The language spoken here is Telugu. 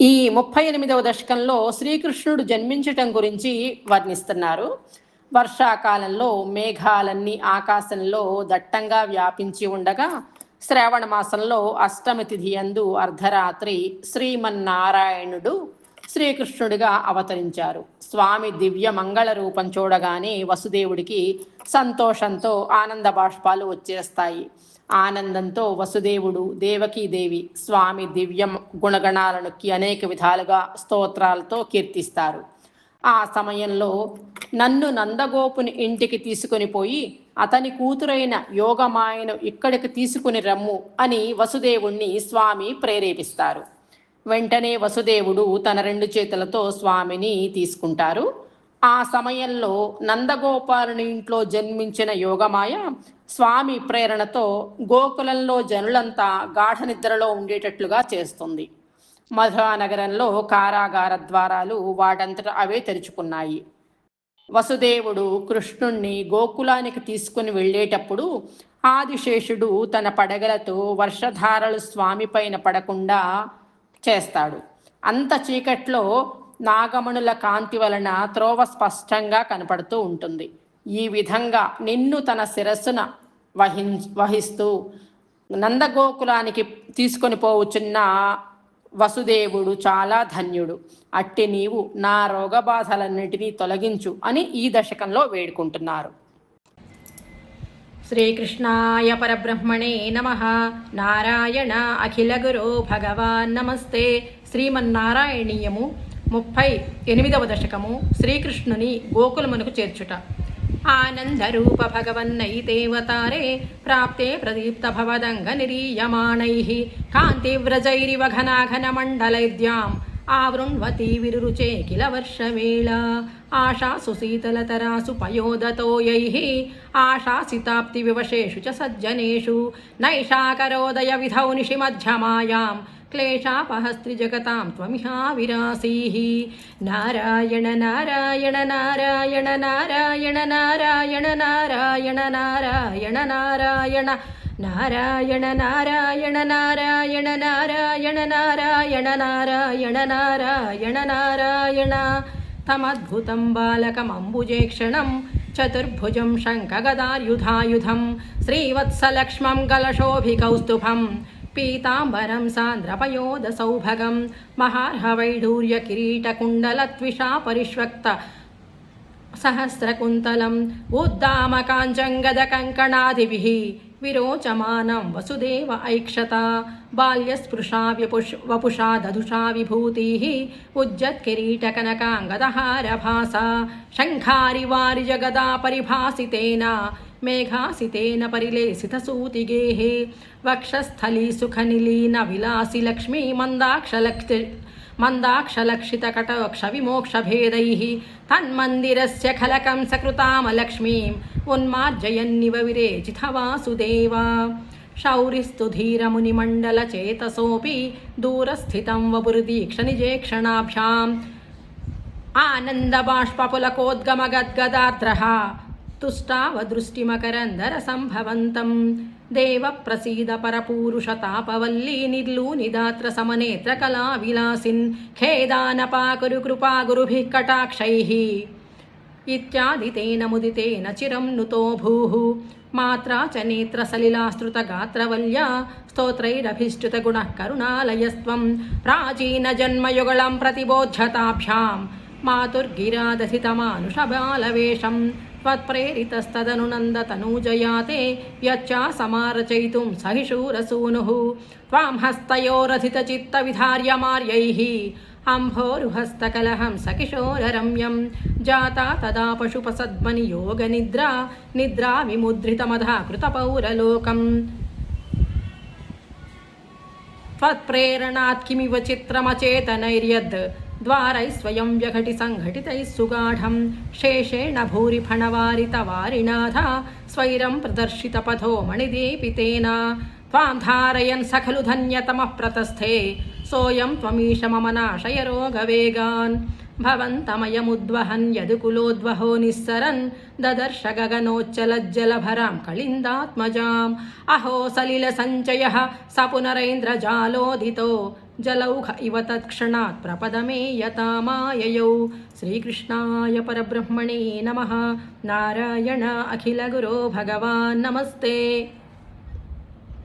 ఈ 38వ దశకంలో శ్రీకృష్ణుడు జన్మించటం గురించి వర్ణిస్తున్నారు. వర్షాకాలంలో మేఘాలన్నీ ఆకాశంలో దట్టంగా వ్యాపించి ఉండగా శ్రావణ మాసంలో అష్టమి తిథి యందు అర్ధరాత్రి శ్రీమన్నారాయణుడు శ్రీకృష్ణుడిగా అవతరించారు. స్వామి దివ్య మంగళ రూపం చూడగానే వసుదేవుడికి సంతోషంతో ఆనంద బాష్పాలు వచ్చేస్తాయి. ఆనందంతో వసుదేవుడు దేవకీదేవి స్వామి దివ్య గుణగణాలను అనేక విధాలుగా స్తోత్రాలతో కీర్తిస్తారు. ఆ సమయంలో నన్ను నందగోపుని ఇంటికి తీసుకొని పోయి అతని కూతురైన యోగమాయను ఇక్కడికి తీసుకుని రమ్ము అని వసుదేవుణ్ణి స్వామి ప్రేరేపిస్తారు. వెంటనే వసుదేవుడు తన 2 చేతులతో స్వామిని తీసుకుంటారు. ఆ సమయంలో నందగోపాలుని ఇంట్లో జన్మించిన యోగమాయ స్వామి ప్రేరణతో గోకులంలో జనులంతా గాఢ నిద్రలో ఉండేటట్లుగా చేస్తుంది. మధురా నగరంలో కారాగార ద్వారాలు వాటంతట అవే తెరుచుకున్నాయి. వసుదేవుడు కృష్ణుణ్ణి గోకులానికి తీసుకుని వెళ్ళేటప్పుడు ఆదిశేషుడు తన పడగలతో వర్షధారలు స్వామి పైన పడకుండా చేస్తాడు. అంత చీకట్లో నాగమణుల కాంతి వలన త్రోవ స్పష్టంగా కనపడుతూ ఉంటుంది. ఈ విధంగా నిన్ను తన శిరస్సున వహిస్తూ నందగోకులానికి తీసుకొని పోవచ్చున్న వసుదేవుడు చాలా ధన్యుడు. అట్టి నీవు నా రోగబాధలన్నింటినీ తొలగించు అని ఈ దశకంలో వేడుకుంటున్నారు. శ్రీకృష్ణాయ పరబ్రహ్మణే నమః. నారాయణ అఖిల గురో భగవాన్ నమస్తే. శ్రీమన్నారాయణీయము 38వ దశకము. శ్రీకృష్ణుని గోకులమునకు చేర్చుట. ఆనందరూప భగవన్నైతేవతారే ప్రాప్తే ప్రదీప్త భవదంగ నిరీయమాణైః కాంతివ్రజైరివ ఘనాఘనమండలైద్యాం ఆవృణ్వతి విరురుచే కిల వర్షవేళ ఆశాసు శీతలతరాసు పయోదతోయైః ఆశాసితాప్తి వివశేషు చ సజ్జనేషు నైషాకరోదయ విధౌ నిశిమధ్యమాయాం క్లేశాపహస్త్రి జగతాం త్వమిహా విరాసీః. నారాయణ నారాయణ నారాయణ నారాయణ నారాయణ నారాయణ నారాయణ నారాయణ నారాయణ నారాయణ నారాయణ నారాయణ నారాయణ నారాయణ నారాయణ నారాయణ. తమద్భుతం బాలకమంబుజేక్షణం చతుర్భుజం శంఖగదార్యుధాయుధం శ్రీవత్సలక్ష్మం గలశోభికౌస్తుభం పీతాంబరం సాంద్రపయోద సౌభగం మహార్హవైఢూర్య కిరీటకుండలత్విషా పరిష్వక్త సహస్రకుంతలం ఉద్దామకాంచంగద కంకణాదిభిః విరోచమానం వసుదేవ ఐక్షత బాల్యస్పృశా వపుషా దధుషా విభూతిః ఉజ్జత్కిరీటకనకాంగదహారభాసా శంఖారివారి జగదా పరిభాసితేన మేఘాసితేన పరిలేసితసూతిగేః వక్షస్థలీ సుఖనిలీన విలాసి లక్ష్మీ మందాక్షలక్షితకటాక్ష విమోక్షభేదైః తన్మందిరస్య ఖలకం సకృతామలక్ష్మీం ఉన్మార్జయన్నివ విరేచిత వాసుదేవ. శౌరిస్తు ధీరమునిమండలచేతసోऽపి దూరస్థితం వపుర్దీక్ష నిజేక్షణాభ్యాం ఆనందబాష్పపులకోద్గమగద్గదార్ద్రః తుష్టావదృష్టిమకరందర సంభవంతం దేవ ప్రసీద పరపూరుషతాపవల్లీ నిర్లూనిదాత్ర సమనేత్ర కళా విలాసిన్ ఖేదానపాకురు కృపా గురుభిః కటాక్షైః ఇత్యాదితేన ముదితేన చిరం నుతో భూః మాత్రా చ నేత్ర సలిలాస్తృత గాత్రవల్యా స్తోత్రైరభిష్టుత గుణః కరుణాలయస్త్వం ప్రాచీన జన్మయుగళం ప్రతిబోధ్యతాభ్యాం మాతుర్గిరాదధితమానుషబాలవేషం త్వత్ప్రేరితస్తదను నందతనూజయాతే యచ్చా సమారచయితుం సహిషూరసూనుః త్వాం హస్తయోరధితచిత్తవిధార్యమార్యైః అంభోరుహస్తకలహం సకిశోరరమ్యం జాతా తదా పశుపసద్మని యోగనిద్రా నిద్రా విముద్రితమధాకృతపౌరలోకం త్వత్ప్రేరణాత్ కిమివ చిత్రమచేతనైర్యద్ ద్వారై స్వయం వ్యఘటి సంఘటితైః సుగాఢం శేషేణ భూరి ఫణవారిత వారినాథ స్వైరం ప్రదర్శిత పథో మణిదీపితేన త్వాం ధారయన్ సఖలు ధన్యతమః ప్రతస్థే సోయం త్వమీశ మమ నాశయ రోగవేగాన్ భవంతమయముద్వహన్ యదుకులోద్వహో నిస్సరన్ దదర్శ గగనోచ్చలజ్జలభరాం కళిందాత్మజాం అహో సలిల సంచయః స పునరైంద్రజాలోదితో जलौघ इव तत्क्षणात् प्रपदमे यतामाययौ श्रीकृष्णाय परब्रह्मणे नमः नारायण अखिलगुरो भगवान् नमस्ते।